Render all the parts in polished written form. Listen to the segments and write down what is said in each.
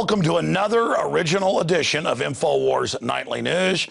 Welcome to another original edition of InfoWars Nightly News.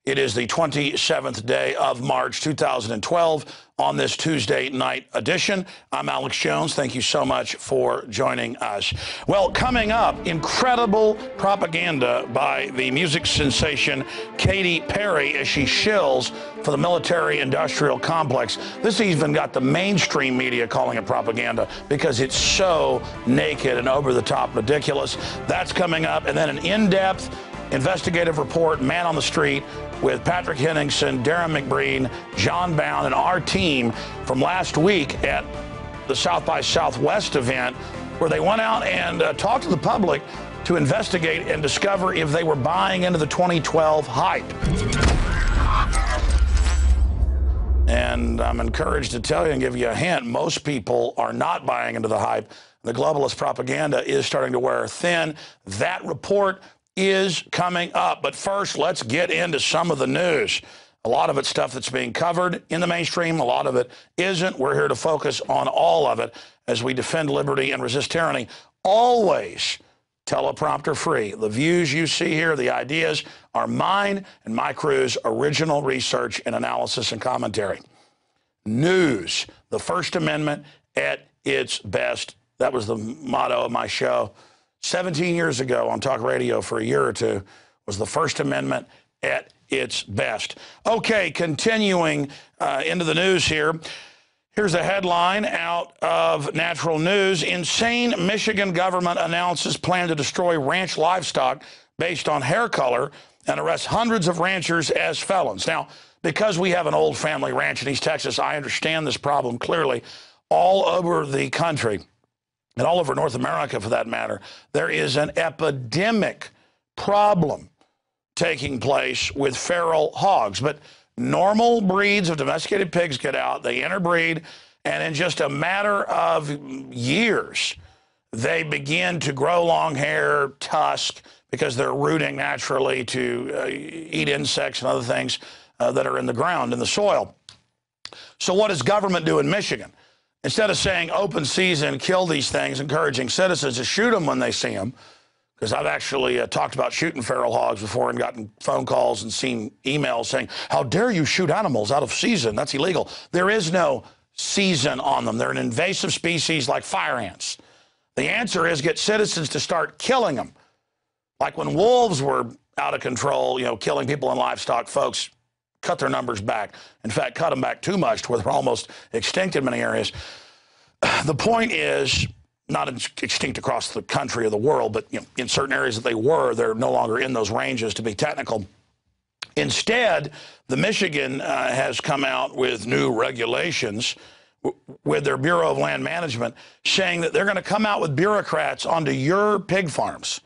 It is the 27th day of March 2012 on this Tuesday night edition. I'm Alex Jones. Thank you so much for joining us. Well, coming up, incredible propaganda by the music sensation Katy Perry as she shills for the military-industrial complex. This even got the mainstream media calling it propaganda because it's so naked and over-the-top ridiculous. That's coming up. And then an in-depth investigative report, man on the street, with Patrick Henningsen, Darren McBreen, John Bound, and our team from last week at the South by Southwest event, where they went out and talked to the public to investigate and discover if they were buying into the 2012 hype. And I'm encouraged to tell you and give you a hint, most people are not buying into the hype. The globalist propaganda is starting to wear thin. That report is coming up. But first, let's get into some of the news. A lot of it's stuff that's being covered in the mainstream. A lot of it isn't. We're here to focus on all of it as we defend liberty and resist tyranny. Always teleprompter free. The views you see here, the ideas, are mine and my crew's original research and analysis and commentary. News, the First Amendment at its best. That was the motto of my show 17 years ago on talk radio for a year or two, was the First Amendment at its best. Okay, continuing into the news here. Here's a headline out of Natural News. Insane Michigan government announces plan to destroy ranch livestock based on hair color and arrest hundreds of ranchers as felons. Now, because we have an old family ranch in East Texas, I understand this problem clearly. All over the country, and all over North America for that matter, there is an epidemic problem taking place with feral hogs. But normal breeds of domesticated pigs get out, they interbreed, and in just a matter of years, they begin to grow long hair, tusk, because they're rooting naturally to eat insects and other things that are in the ground, in the soil. So what does government do in Michigan? Instead of saying open season, kill these things, encouraging citizens to shoot them when they see them, because I've actually talked about shooting feral hogs before and gotten phone calls and seen emails saying, how dare you shoot animals out of season? That's illegal. There is no season on them. They're an invasive species like fire ants. The answer is get citizens to start killing them. Like when wolves were out of control, killing people and livestock, folks cut their numbers back. In fact, cut them back too much to where they're almost extinct in many areas. The point is, not extinct across the country or the world, but in certain areas that they were, they're no longer in those ranges, to be technical. Instead, the Michigan has come out with new regulations with their Bureau of Land Management saying that they're going to come out with bureaucrats onto your pig farms,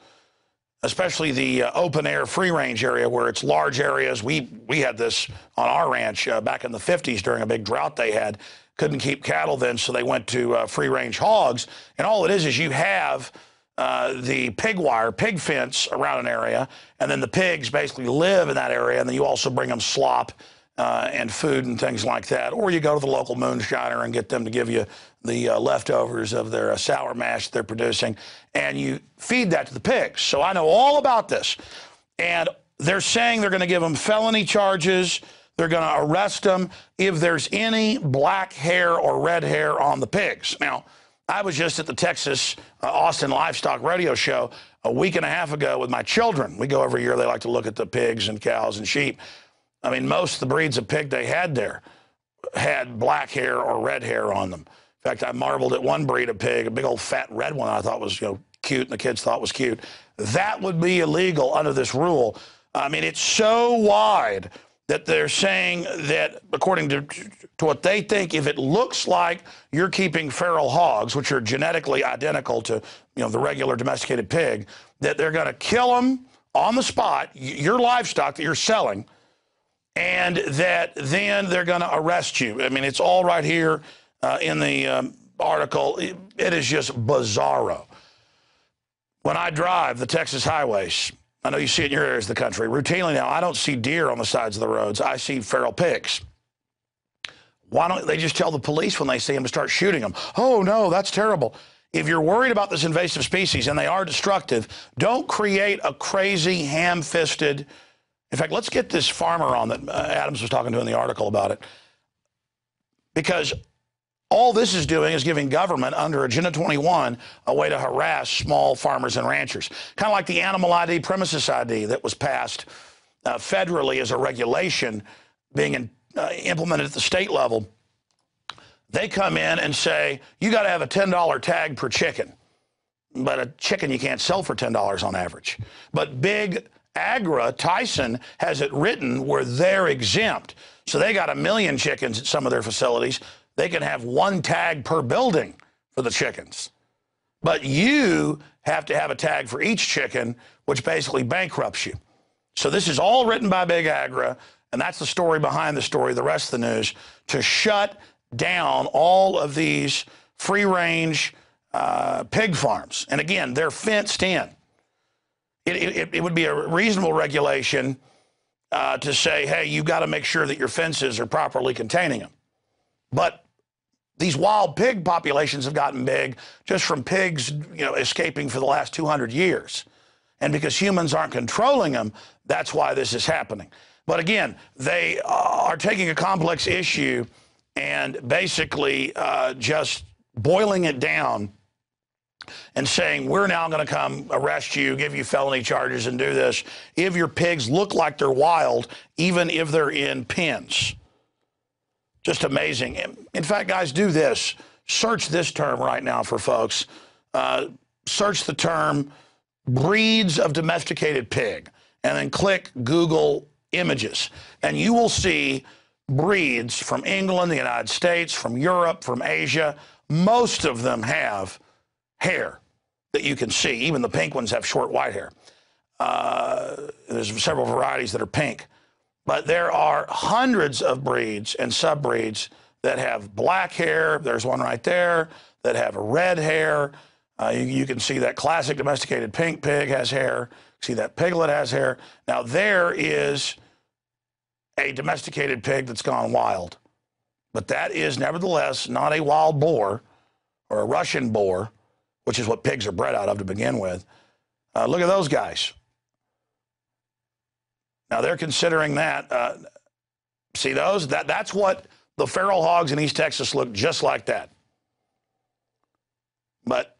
especially the open-air free-range area where it's large areas. We had this on our ranch back in the 50s during a big drought they had. Couldn't keep cattle then, so they went to free-range hogs. And all it is you have the pig wire, pig fence around an area, and then the pigs basically live in that area, and then you also bring them slop and food and things like that. Or you go to the local moonshiner and get them to give you the leftovers of their sour mash they're producing, and you feed that to the pigs. So I know all about this. And they're saying they're going to give them felony charges. They're going to arrest them if there's any black hair or red hair on the pigs. Now, I was just at the Texas Austin Livestock Radio Show a week and a half ago with my children. We go every year. They like to look at the pigs and cows and sheep. I mean, most of the breeds of pig they had there had black hair or red hair on them. In fact, I marveled at one breed of pig, a big old fat red one I thought was cute, and the kids thought was cute. That would be illegal under this rule. I mean, it's so wide that they're saying that, according to what they think, if it looks like you're keeping feral hogs, which are genetically identical to the regular domesticated pig, that they're going to kill them on the spot, your livestock that you're selling, and that then they're going to arrest you. I mean, it's all right here in the article. It is just bizarro. When I drive the Texas highways, I know you see it in your areas of the country, routinely now, I don't see deer on the sides of the roads. I see feral pigs. Why don't they just tell the police when they see them to start shooting them? Oh, no, that's terrible. if you're worried about this invasive species, and they are destructive, don't create a crazy, ham-fisted... In fact, let's get this farmer on that Adams was talking to in the article about it. Because all this is doing is giving government under Agenda 21 a way to harass small farmers and ranchers. Kind of like the animal ID, premises ID that was passed federally as a regulation being implemented at the state level. They come in and say, you got to have a $10 tag per chicken. But a chicken you can't sell for $10 on average. But Big Agra, Tyson, has it written where they're exempt. So they got 1 million chickens at some of their facilities. They can have 1 tag per building for the chickens. But you have to have a tag for each chicken, which basically bankrupts you. So this is all written by Big Agra, and that's the story behind the story, the rest of the news, to shut down all of these free-range pig farms. And again, they're fenced in. It would be a reasonable regulation to say, hey, you've got to make sure that your fences are properly containing them. But these wild pig populations have gotten big just from pigs, escaping for the last 200 years. And because humans aren't controlling them, that's why this is happening. But again, they are taking a complex issue and basically just boiling it down and saying, we're now going to come arrest you, give you felony charges, and do this if your pigs look like they're wild, even if they're in pens. Just amazing. In fact, guys, do this. Search this term right now for folks. Search the term breeds of domesticated pig, and then click Google images. And you will see breeds from England, the United States, from Europe, from Asia. Most of them have hair that you can see. Even the pink ones have short white hair. There's several varieties that are pink. But there are hundreds of breeds and subbreeds that have black hair. There's one right there that have red hair. You can see that classic domesticated pink pig has hair. See that piglet has hair. Now there is a domesticated pig that's gone wild. But that is nevertheless not a wild boar or a Russian boar, which is what pigs are bred out of to begin with. Look at those guys. Now they're considering that. See those? That's what the feral hogs in East Texas look just like that. But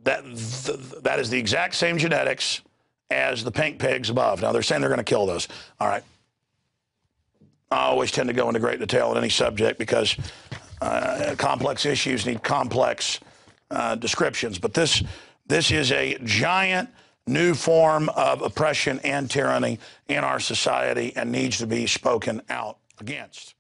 that is the exact same genetics as the pink pigs above. Now they're saying they're going to kill those. All right. I always tend to go into great detail on any subject because complex issues need complex descriptions. But this is a giant new form of oppression and tyranny in our society and needs to be spoken out against.